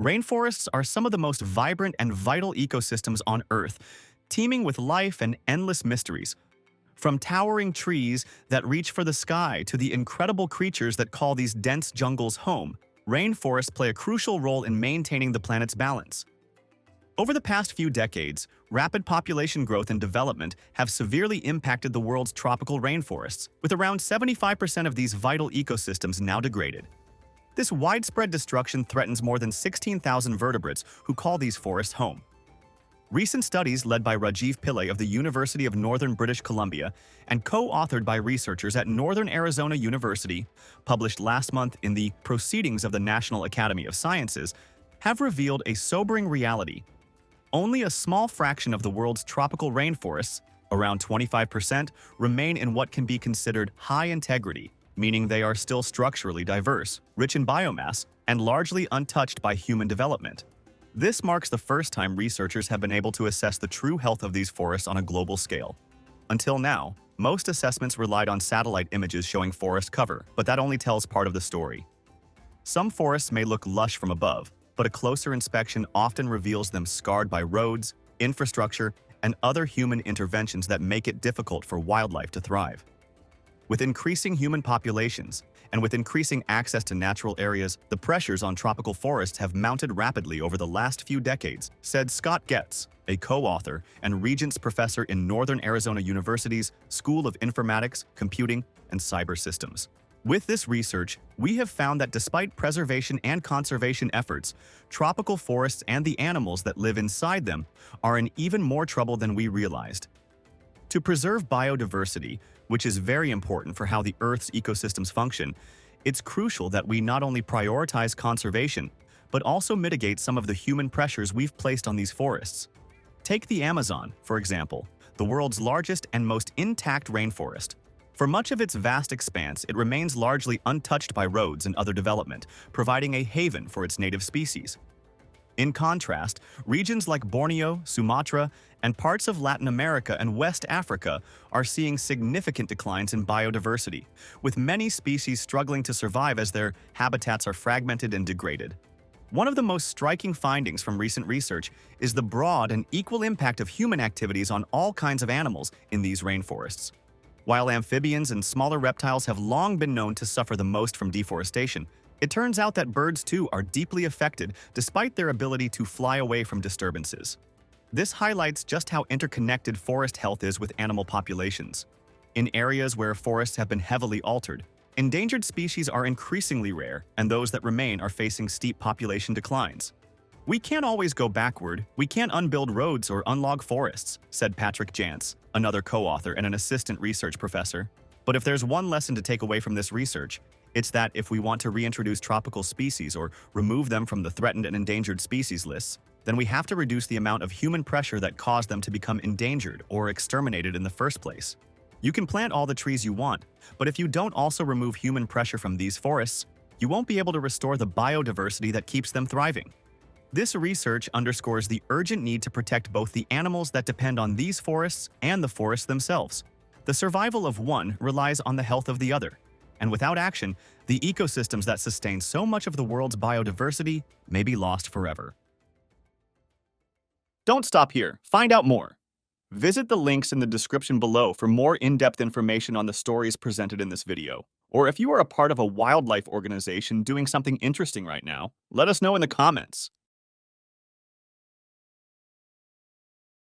Rainforests are some of the most vibrant and vital ecosystems on Earth, teeming with life and endless mysteries. From towering trees that reach for the sky to the incredible creatures that call these dense jungles home, rainforests play a crucial role in maintaining the planet's balance. Over the past few decades, rapid population growth and development have severely impacted the world's tropical rainforests, with around 75% of these vital ecosystems now degraded. This widespread destruction threatens more than 16,000 vertebrates who call these forests home. Recent studies led by Rajiv Pillai of the University of Northern British Columbia and co-authored by researchers at Northern Arizona University, published last month in the Proceedings of the National Academy of Sciences, have revealed a sobering reality. Only a small fraction of the world's tropical rainforests, around 25%, remain in what can be considered high integrity, meaning they are still structurally diverse, rich in biomass, and largely untouched by human development. This marks the first time researchers have been able to assess the true health of these forests on a global scale. Until now, most assessments relied on satellite images showing forest cover, but that only tells part of the story. Some forests may look lush from above, but a closer inspection often reveals them scarred by roads, infrastructure, and other human interventions that make it difficult for wildlife to thrive. With increasing human populations, and with increasing access to natural areas, the pressures on tropical forests have mounted rapidly over the last few decades, said Scott Getz, a co-author and Regents Professor in Northern Arizona University's School of Informatics, Computing, and Cyber Systems. With this research, we have found that despite preservation and conservation efforts, tropical forests and the animals that live inside them are in even more trouble than we realized. To preserve biodiversity, which is very important for how the Earth's ecosystems function, it's crucial that we not only prioritize conservation, but also mitigate some of the human pressures we've placed on these forests. Take the Amazon, for example, the world's largest and most intact rainforest. For much of its vast expanse, it remains largely untouched by roads and other development, providing a haven for its native species. In contrast, regions like Borneo, Sumatra, and parts of Latin America and West Africa are seeing significant declines in biodiversity, with many species struggling to survive as their habitats are fragmented and degraded. One of the most striking findings from recent research is the broad and equal impact of human activities on all kinds of animals in these rainforests. While amphibians and smaller reptiles have long been known to suffer the most from deforestation, it turns out that birds too are deeply affected despite their ability to fly away from disturbances. This highlights just how interconnected forest health is with animal populations. In areas where forests have been heavily altered, endangered species are increasingly rare, and those that remain are facing steep population declines. We can't always go backward, we can't unbuild roads or unlog forests, said Patrick Jantz, another co-author and an assistant research professor. But if there's one lesson to take away from this research, it's that if we want to reintroduce tropical species or remove them from the threatened and endangered species lists, then we have to reduce the amount of human pressure that caused them to become endangered or exterminated in the first place. You can plant all the trees you want, but if you don't also remove human pressure from these forests, you won't be able to restore the biodiversity that keeps them thriving. This research underscores the urgent need to protect both the animals that depend on these forests and the forests themselves. The survival of one relies on the health of the other, and without action, the ecosystems that sustain so much of the world's biodiversity may be lost forever. Don't stop here. Find out more. Visit the links in the description below for more in-depth information on the stories presented in this video. Or if you are a part of a wildlife organization doing something interesting right now, let us know in the comments.